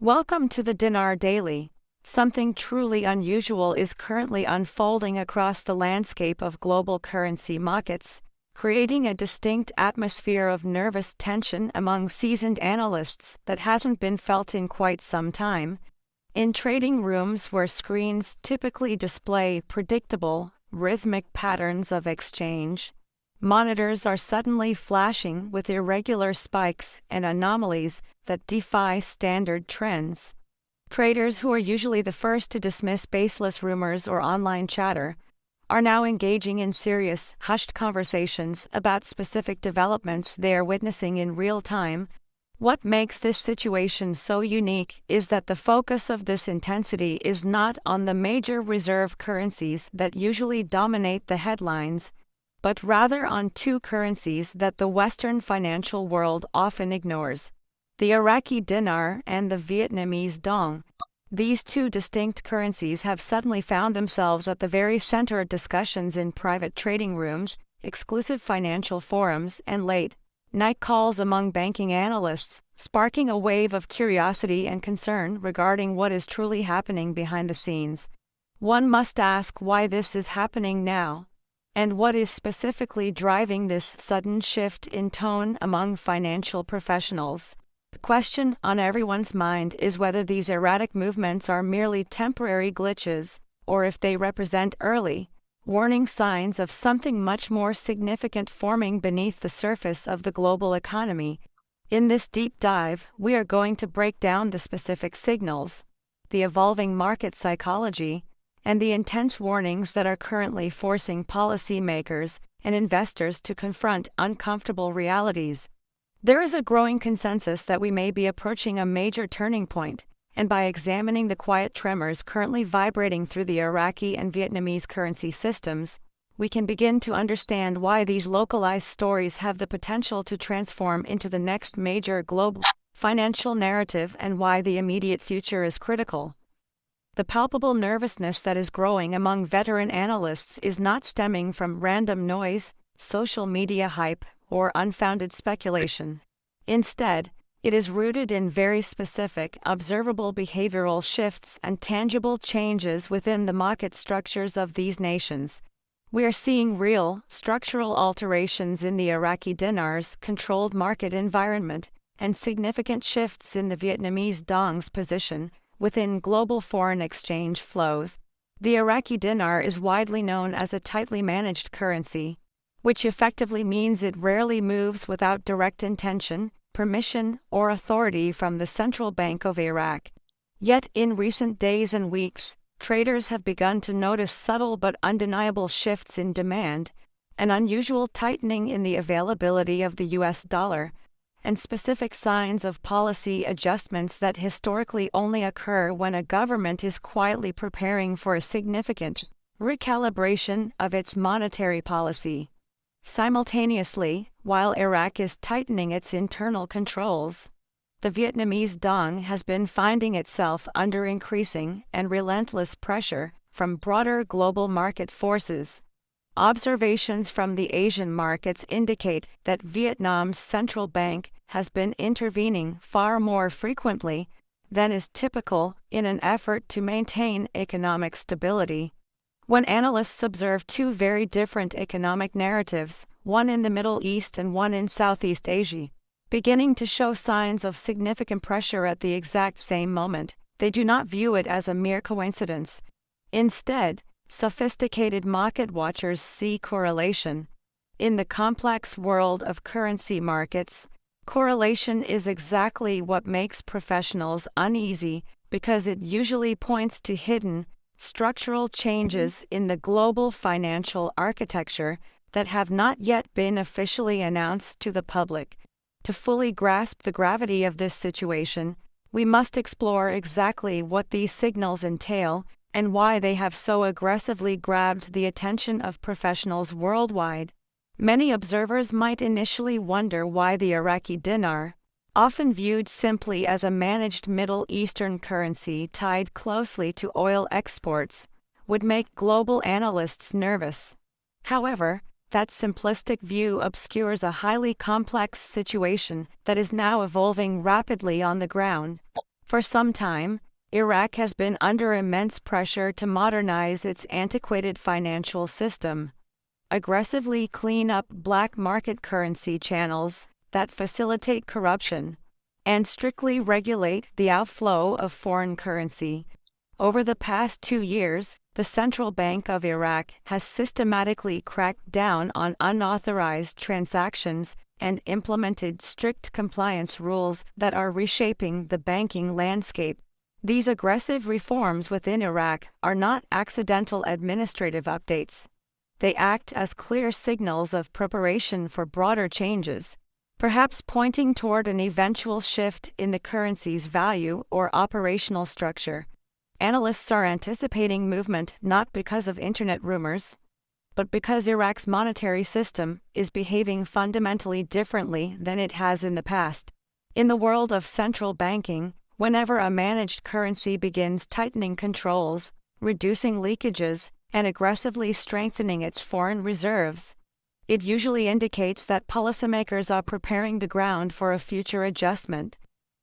Welcome to the Dinar Daily. Something truly unusual is currently unfolding across the landscape of global currency markets, creating a distinct atmosphere of nervous tension among seasoned analysts that hasn't been felt in quite some time. In trading rooms where screens typically display predictable, rhythmic patterns of exchange, monitors are suddenly flashing with irregular spikes and anomalies that defy standard trends. Traders who are usually the first to dismiss baseless rumors or online chatter are now engaging in serious, hushed conversations about specific developments they are witnessing in real time. What makes this situation so unique is that the focus of this intensity is not on the major reserve currencies that usually dominate the headlines, but rather on two currencies that the Western financial world often ignores: the Iraqi dinar and the Vietnamese dong. These two distinct currencies have suddenly found themselves at the very center of discussions in private trading rooms, exclusive financial forums, and late-night calls among banking analysts, sparking a wave of curiosity and concern regarding what is truly happening behind the scenes. One must ask why this is happening now, and what is specifically driving this sudden shift in tone among financial professionals. The question on everyone's mind is whether these erratic movements are merely temporary glitches, or if they represent early, warning signs of something much more significant forming beneath the surface of the global economy. In this deep dive, we are going to break down the specific signals, the evolving market psychology, and the intense warnings that are currently forcing policymakers and investors to confront uncomfortable realities. There is a growing consensus that we may be approaching a major turning point, and by examining the quiet tremors currently vibrating through the Iraqi and Vietnamese currency systems, we can begin to understand why these localized stories have the potential to transform into the next major global financial narrative and why the immediate future is critical. The palpable nervousness that is growing among veteran analysts is not stemming from random noise, social media hype, or unfounded speculation. Instead, it is rooted in very specific, observable behavioral shifts and tangible changes within the market structures of these nations. We are seeing real, structural alterations in the Iraqi dinar's controlled market environment and significant shifts in the Vietnamese dong's position within global foreign exchange flows. The Iraqi dinar is widely known as a tightly managed currency, which effectively means it rarely moves without direct intention, permission, or authority from the Central Bank of Iraq. Yet in recent days and weeks, traders have begun to notice subtle but undeniable shifts in demand, an unusual tightening in the availability of the US dollar, and specific signs of policy adjustments that historically only occur when a government is quietly preparing for a significant recalibration of its monetary policy. Simultaneously, while Iraq is tightening its internal controls, the Vietnamese dong has been finding itself under increasing and relentless pressure from broader global market forces. Observations from the Asian markets indicate that Vietnam's central bank has been intervening far more frequently than is typical in an effort to maintain economic stability. When analysts observe two very different economic narratives, one in the Middle East and one in Southeast Asia, beginning to show signs of significant pressure at the exact same moment, they do not view it as a mere coincidence. Instead, sophisticated market watchers see correlation. In the complex world of currency markets, correlation is exactly what makes professionals uneasy because it usually points to hidden, structural changes in the global financial architecture that have not yet been officially announced to the public. To fully grasp the gravity of this situation, we must explore exactly what these signals entail and why they have so aggressively grabbed the attention of professionals worldwide. Many observers might initially wonder why the Iraqi dinar, often viewed simply as a managed Middle Eastern currency tied closely to oil exports, would make global analysts nervous. However, that simplistic view obscures a highly complex situation that is now evolving rapidly on the ground. For some time, Iraq has been under immense pressure to modernize its antiquated financial system, aggressively clean up black market currency channels that facilitate corruption, and strictly regulate the outflow of foreign currency. Over the past 2 years, the Central Bank of Iraq has systematically cracked down on unauthorized transactions and implemented strict compliance rules that are reshaping the banking landscape. These aggressive reforms within Iraq are not accidental administrative updates. They act as clear signals of preparation for broader changes, perhaps pointing toward an eventual shift in the currency's value or operational structure. Analysts are anticipating movement not because of internet rumors, but because Iraq's monetary system is behaving fundamentally differently than it has in the past. In the world of central banking, whenever a managed currency begins tightening controls, reducing leakages, and aggressively strengthening its foreign reserves, it usually indicates that policymakers are preparing the ground for a future adjustment.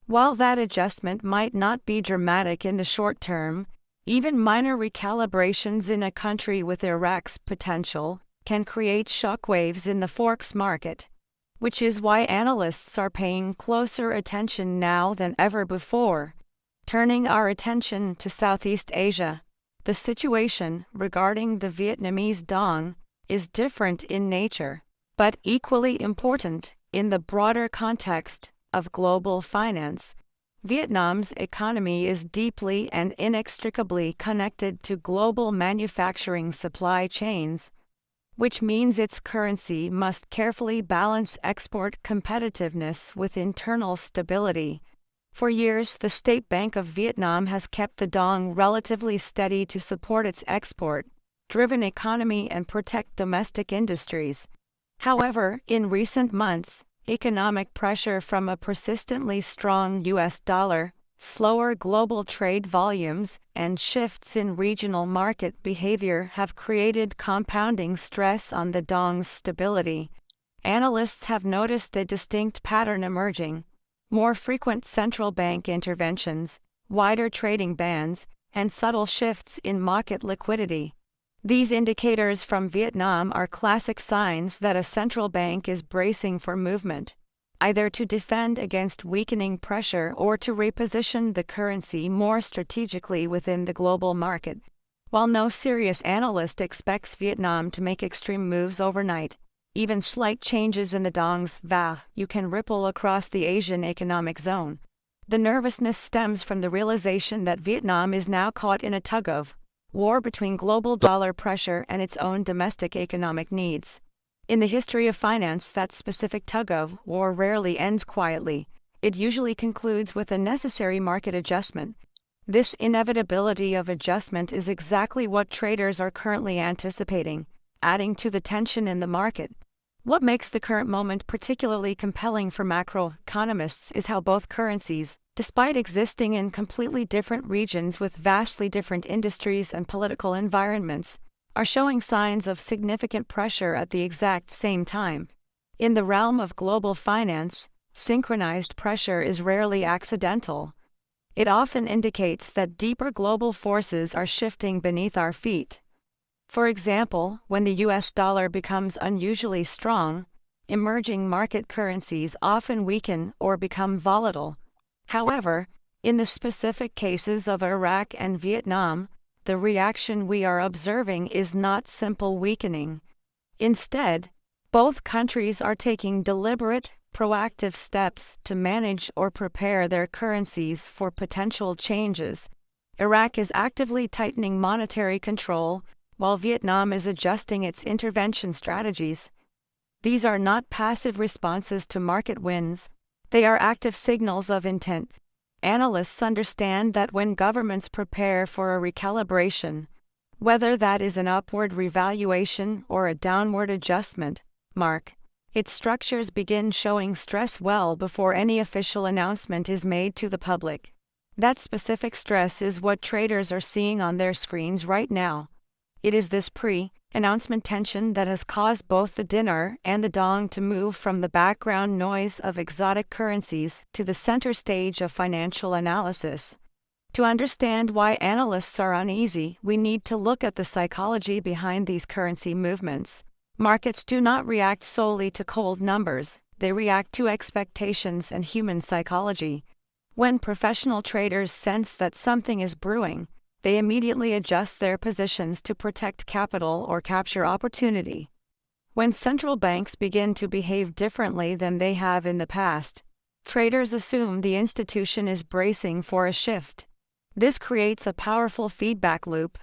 While that adjustment might not be dramatic in the short term, even minor recalibrations in a country with Iraq's potential can create shockwaves in the forex market, which is why analysts are paying closer attention now than ever before. Turning our attention to Southeast Asia, the situation regarding the Vietnamese dong is different in nature, but equally important in the broader context of global finance. Vietnam's economy is deeply and inextricably connected to global manufacturing supply chains, which means its currency must carefully balance export competitiveness with internal stability. For years, the State Bank of Vietnam has kept the dong relatively steady to support its export-driven economy and protect domestic industries. However, in recent months, economic pressure from a persistently strong U.S. dollar, slower global trade volumes, and shifts in regional market behavior have created compounding stress on the dong's stability. Analysts have noticed a distinct pattern emerging: more frequent central bank interventions, wider trading bands, and subtle shifts in market liquidity. These indicators from Vietnam are classic signs that a central bank is bracing for movement, either to defend against weakening pressure or to reposition the currency more strategically within the global market. While no serious analyst expects Vietnam to make extreme moves overnight, even slight changes in the dong's value can ripple across the Asian economic zone. The nervousness stems from the realization that Vietnam is now caught in a tug-of-war between global dollar pressure and its own domestic economic needs. In the history of finance, that specific tug-of-war rarely ends quietly. It usually concludes with a necessary market adjustment. This inevitability of adjustment is exactly what traders are currently anticipating, adding to the tension in the market. What makes the current moment particularly compelling for macroeconomists is how both currencies, despite existing in completely different regions with vastly different industries and political environments, are showing signs of significant pressure at the exact same time. In the realm of global finance, synchronized pressure is rarely accidental. It often indicates that deeper global forces are shifting beneath our feet. For example, when the U.S. dollar becomes unusually strong, emerging market currencies often weaken or become volatile. However, in the specific cases of Iraq and Vietnam, the reaction we are observing is not simple weakening. Instead, both countries are taking deliberate, proactive steps to manage or prepare their currencies for potential changes. Iraq is actively tightening monetary control, while Vietnam is adjusting its intervention strategies. These are not passive responses to market winds, they are active signals of intent. Analysts understand that when governments prepare for a recalibration, whether that is an upward revaluation or a downward adjustment, its structures begin showing stress well before any official announcement is made to the public. That specific stress is what traders are seeing on their screens right now. It is this pre announcement tension that has caused both the dinar and the dong to move from the background noise of exotic currencies to the center stage of financial analysis. To understand why analysts are uneasy, we need to look at the psychology behind these currency movements. Markets do not react solely to cold numbers, they react to expectations and human psychology. When professional traders sense that something is brewing, they immediately adjust their positions to protect capital or capture opportunity. When central banks begin to behave differently than they have in the past, traders assume the institution is bracing for a shift. This creates a powerful feedback loop.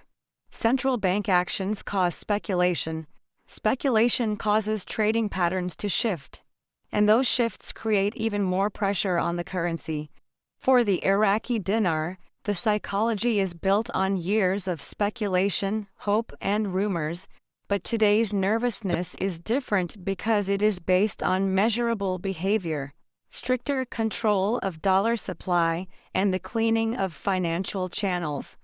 Central bank actions cause speculation. Speculation causes trading patterns to shift. And those shifts create even more pressure on the currency. For the Iraqi dinar, the psychology is built on years of speculation, hope, and rumors, but today's nervousness is different because it is based on measurable behavior, stricter control of dollar supply, and the cleaning of financial channels.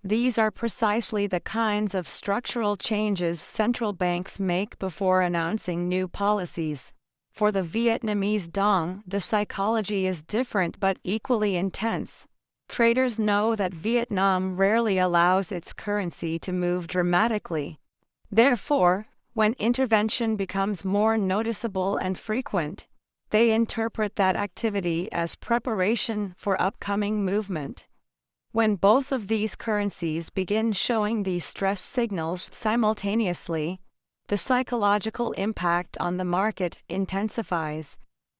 These are precisely the kinds of structural changes central banks make before announcing new policies. For the Vietnamese dong, the psychology is different but equally intense. Traders know that Vietnam rarely allows its currency to move dramatically. Therefore, when intervention becomes more noticeable and frequent, they interpret that activity as preparation for upcoming movement. When both of these currencies begin showing these stress signals simultaneously, the psychological impact on the market intensifies.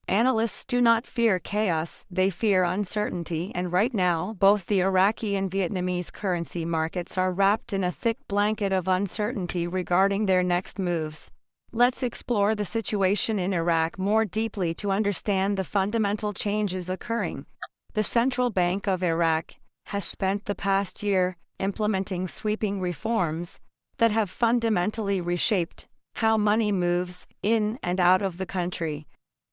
Analysts do not fear chaos, they fear uncertainty, and right now, both the Iraqi and Vietnamese currency markets are wrapped in a thick blanket of uncertainty regarding their next moves. Let's explore the situation in Iraq more deeply to understand the fundamental changes occurring. The Central Bank of Iraq has spent the past year implementing sweeping reforms that have fundamentally reshaped how money moves in and out of the country.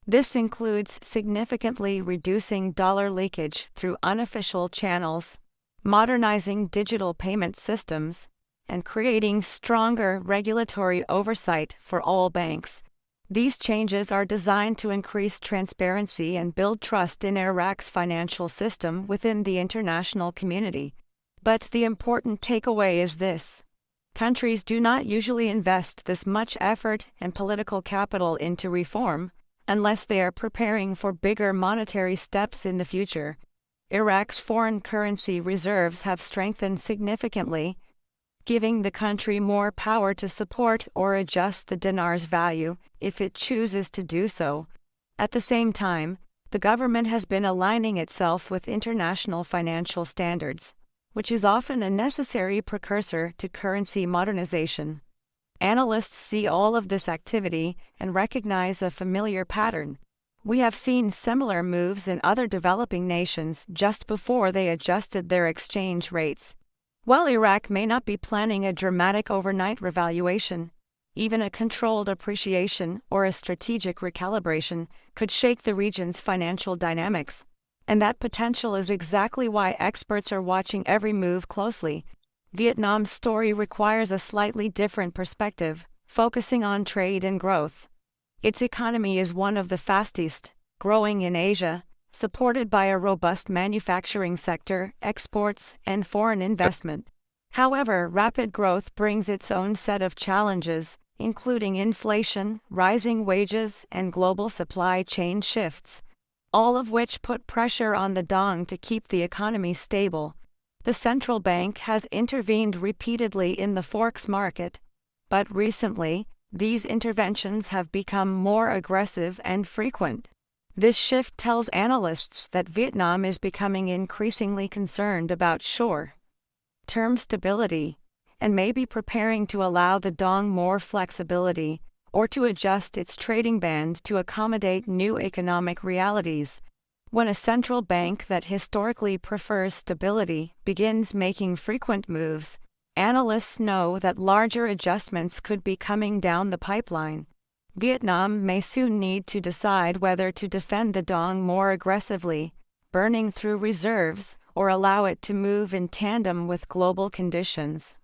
This includes significantly reducing dollar leakage through unofficial channels, modernizing digital payment systems, and creating stronger regulatory oversight for all banks. These changes are designed to increase transparency and build trust in Iraq's financial system within the international community. But the important takeaway is this: countries do not usually invest this much effort and political capital into reform unless they are preparing for bigger monetary steps in the future. Iraq's foreign currency reserves have strengthened significantly, giving the country more power to support or adjust the dinar's value if it chooses to do so. At the same time, the government has been aligning itself with international financial standards, which is often a necessary precursor to currency modernization. Analysts see all of this activity and recognize a familiar pattern. We have seen similar moves in other developing nations just before they adjusted their exchange rates. While Iraq may not be planning a dramatic overnight revaluation, even a controlled appreciation or a strategic recalibration could shake the region's financial dynamics. And that potential is exactly why experts are watching every move closely. Vietnam's story requires a slightly different perspective, focusing on trade and growth. Its economy is one of the fastest growing in Asia, supported by a robust manufacturing sector, exports, and foreign investment. However, rapid growth brings its own set of challenges, including inflation, rising wages, and global supply chain shifts, all of which put pressure on the dong to keep the economy stable. The central bank has intervened repeatedly in the forex market, but recently, these interventions have become more aggressive and frequent. This shift tells analysts that Vietnam is becoming increasingly concerned about short-term stability and may be preparing to allow the dong more flexibility or to adjust its trading band to accommodate new economic realities. When a central bank that historically prefers stability begins making frequent moves, analysts know that larger adjustments could be coming down the pipeline. Vietnam may soon need to decide whether to defend the dong more aggressively, burning through reserves, or allow it to move in tandem with global conditions.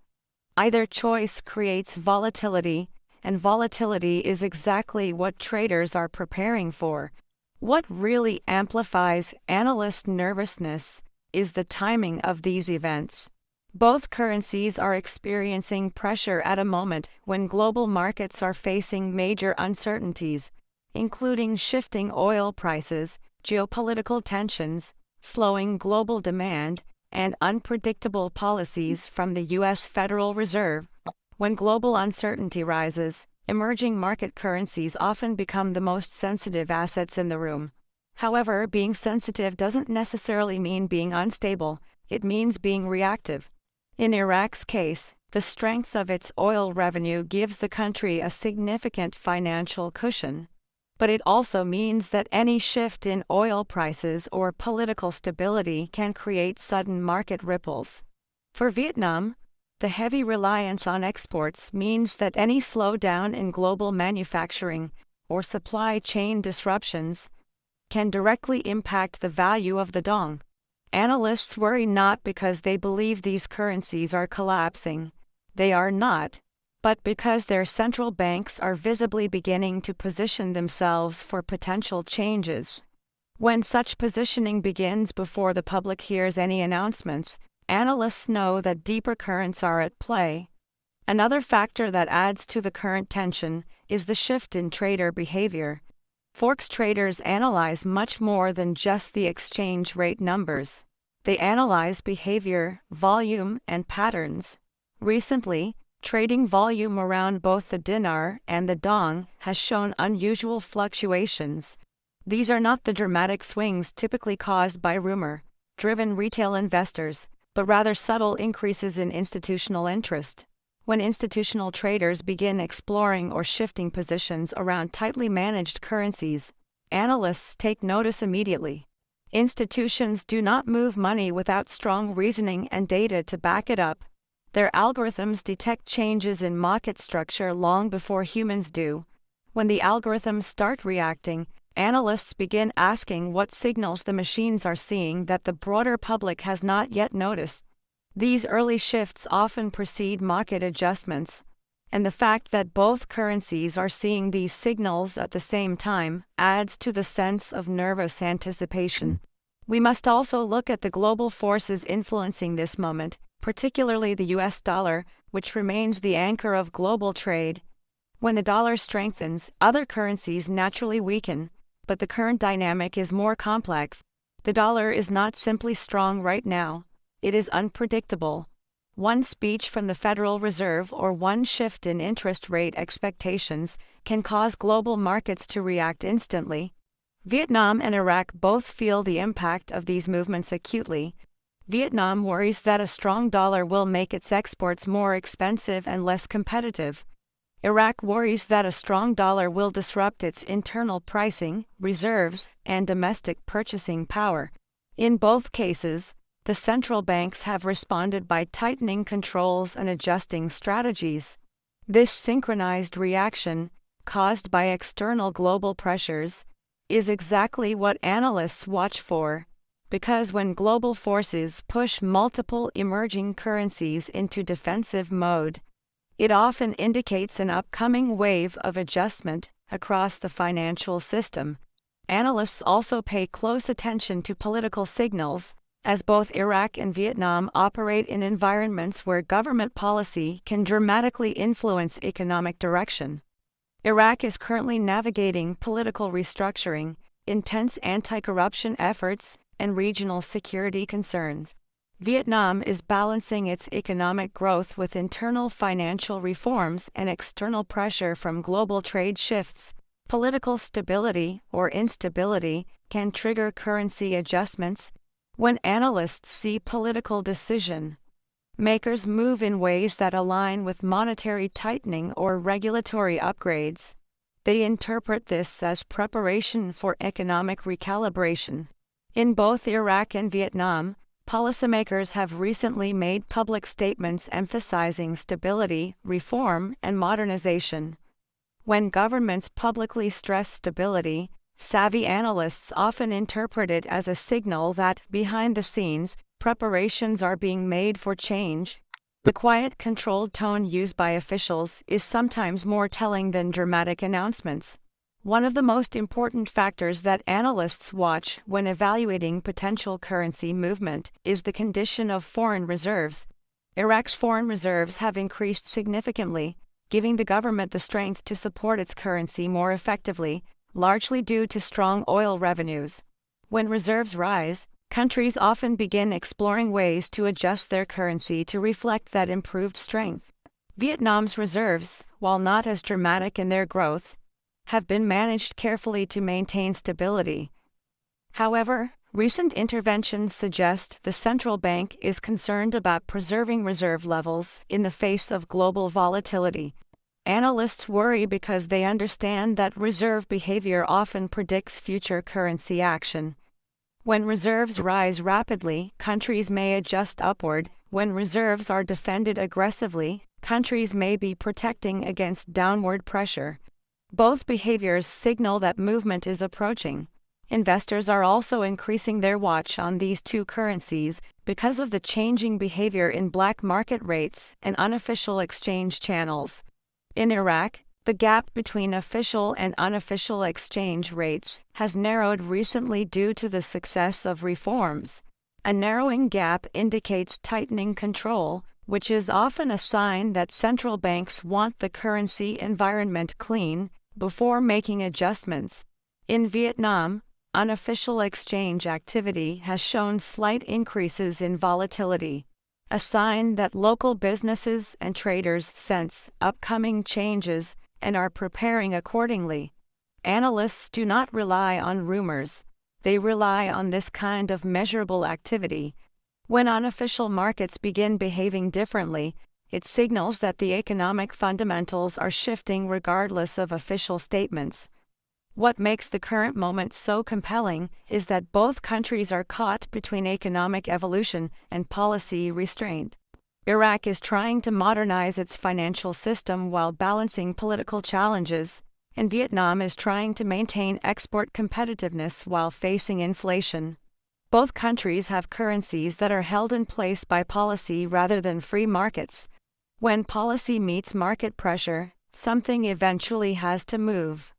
Either choice creates volatility, and volatility is exactly what traders are preparing for. What really amplifies analyst nervousness is the timing of these events. Both currencies are experiencing pressure at a moment when global markets are facing major uncertainties, including shifting oil prices, geopolitical tensions, slowing global demand, and unpredictable policies from the U.S. Federal Reserve. When global uncertainty rises, emerging market currencies often become the most sensitive assets in the room. However, being sensitive doesn't necessarily mean being unstable, it means being reactive. In Iraq's case, the strength of its oil revenue gives the country a significant financial cushion. But it also means that any shift in oil prices or political stability can create sudden market ripples. For Vietnam, the heavy reliance on exports means that any slowdown in global manufacturing or supply chain disruptions can directly impact the value of the dong. Analysts worry not because they believe these currencies are collapsing. They are not, but because their central banks are visibly beginning to position themselves for potential changes. When such positioning begins before the public hears any announcements, analysts know that deeper currents are at play. Another factor that adds to the current tension is the shift in trader behavior. Forex traders analyze much more than just the exchange rate numbers. They analyze behavior, volume, and patterns. Recently, trading volume around both the dinar and the dong has shown unusual fluctuations. These are not the dramatic swings typically caused by rumor-driven retail investors, but rather subtle increases in institutional interest. When institutional traders begin exploring or shifting positions around tightly managed currencies, analysts take notice immediately. Institutions do not move money without strong reasoning and data to back it up. Their algorithms detect changes in market structure long before humans do. When the algorithms start reacting, analysts begin asking what signals the machines are seeing that the broader public has not yet noticed. These early shifts often precede market adjustments, and the fact that both currencies are seeing these signals at the same time adds to the sense of nervous anticipation. We must also look at the global forces influencing this moment, particularly the US dollar, which remains the anchor of global trade. When the dollar strengthens, other currencies naturally weaken, but the current dynamic is more complex. The dollar is not simply strong right now, it is unpredictable. One speech from the Federal Reserve or one shift in interest rate expectations can cause global markets to react instantly. Vietnam and Iraq both feel the impact of these movements acutely. Vietnam worries that a strong dollar will make its exports more expensive and less competitive. Iraq worries that a strong dollar will disrupt its internal pricing, reserves, and domestic purchasing power. In both cases, the central banks have responded by tightening controls and adjusting strategies. This synchronized reaction, caused by external global pressures, is exactly what analysts watch for. Because when global forces push multiple emerging currencies into defensive mode, it often indicates an upcoming wave of adjustment across the financial system. Analysts also pay close attention to political signals, as both Iraq and Vietnam operate in environments where government policy can dramatically influence economic direction. Iraq is currently navigating political restructuring, intense anti-corruption efforts, and regional security concerns. Vietnam is balancing its economic growth with internal financial reforms and external pressure from global trade shifts. Political stability or instability can trigger currency adjustments. When analysts see political decision makers move in ways that align with monetary tightening or regulatory upgrades, they interpret this as preparation for economic recalibration. In both Iraq and Vietnam, policymakers have recently made public statements emphasizing stability, reform, and modernization. When governments publicly stress stability, savvy analysts often interpret it as a signal that, behind the scenes, preparations are being made for change. The quiet, controlled tone used by officials is sometimes more telling than dramatic announcements. One of the most important factors that analysts watch when evaluating potential currency movement is the condition of foreign reserves. Iraq's foreign reserves have increased significantly, giving the government the strength to support its currency more effectively, largely due to strong oil revenues. When reserves rise, countries often begin exploring ways to adjust their currency to reflect that improved strength. Vietnam's reserves, while not as dramatic in their growth, have been managed carefully to maintain stability. However, recent interventions suggest the central bank is concerned about preserving reserve levels in the face of global volatility. Analysts worry because they understand that reserve behavior often predicts future currency action. When reserves rise rapidly, countries may adjust upward. When reserves are defended aggressively, countries may be protecting against downward pressure. Both behaviors signal that movement is approaching. Investors are also increasing their watch on these two currencies because of the changing behavior in black market rates and unofficial exchange channels. In Iraq, the gap between official and unofficial exchange rates has narrowed recently due to the success of reforms. A narrowing gap indicates tightening control, which is often a sign that central banks want the currency environment clean before making adjustments. In Vietnam, unofficial exchange activity has shown slight increases in volatility, a sign that local businesses and traders sense upcoming changes and are preparing accordingly. Analysts do not rely on rumors. They rely on this kind of measurable activity. When unofficial markets begin behaving differently, it signals that the economic fundamentals are shifting regardless of official statements. What makes the current moment so compelling is that both countries are caught between economic evolution and policy restraint. Iraq is trying to modernize its financial system while balancing political challenges, and Vietnam is trying to maintain export competitiveness while facing inflation. Both countries have currencies that are held in place by policy rather than free markets. When policy meets market pressure, something eventually has to move.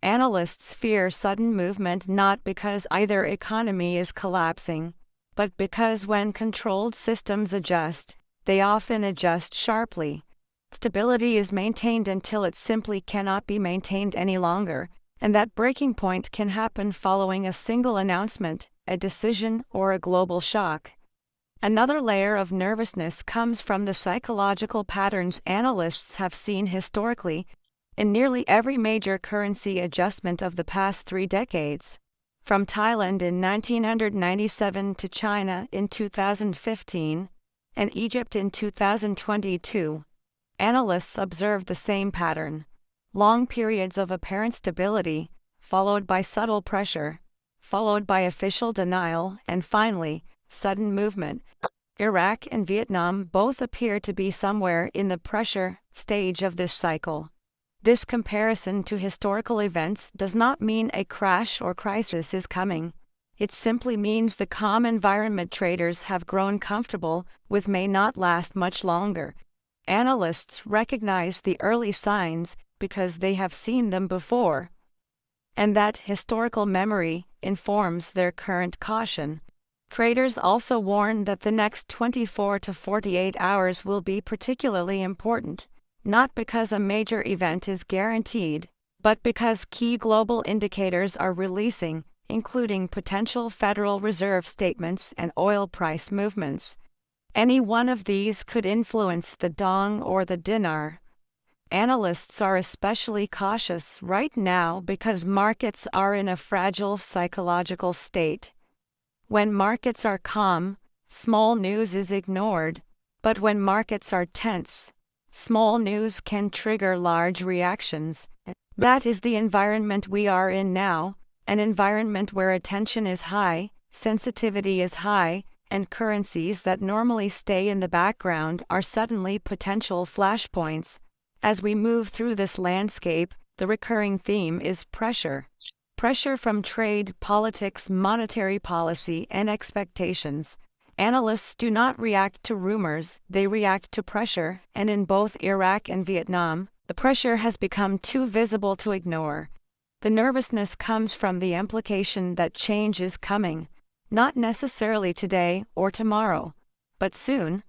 Analysts fear sudden movement not because either economy is collapsing, but because when controlled systems adjust, they often adjust sharply. Stability is maintained until it simply cannot be maintained any longer, and that breaking point can happen following a single announcement, a decision, or a global shock. Another layer of nervousness comes from the psychological patterns analysts have seen historically in nearly every major currency adjustment of the past 3 decades. From Thailand in 1997 to China in 2015, and Egypt in 2022, analysts observed the same pattern: long periods of apparent stability, followed by subtle pressure, followed by official denial, and finally, sudden movement. Iraq and Vietnam both appear to be somewhere in the pressure stage of this cycle. This comparison to historical events does not mean a crash or crisis is coming. It simply means the calm environment traders have grown comfortable with may not last much longer. Analysts recognize the early signs because they have seen them before, and that historical memory informs their current caution. Traders also warn that the next 24 to 48 hours will be particularly important, not because a major event is guaranteed, but because key global indicators are releasing, including potential Federal Reserve statements and oil price movements. Any one of these could influence the dong or the dinar. Analysts are especially cautious right now because markets are in a fragile psychological state. When markets are calm, small news is ignored, but when markets are tense, small news can trigger large reactions. That is the environment we are in now, an environment where attention is high, sensitivity is high, and currencies that normally stay in the background are suddenly potential flashpoints. As we move through this landscape, the recurring theme is pressure. Pressure from trade, politics, monetary policy, and expectations. Analysts do not react to rumors, they react to pressure, and in both Iraq and Vietnam, the pressure has become too visible to ignore. The nervousness comes from the implication that change is coming, not necessarily today or tomorrow, but soon,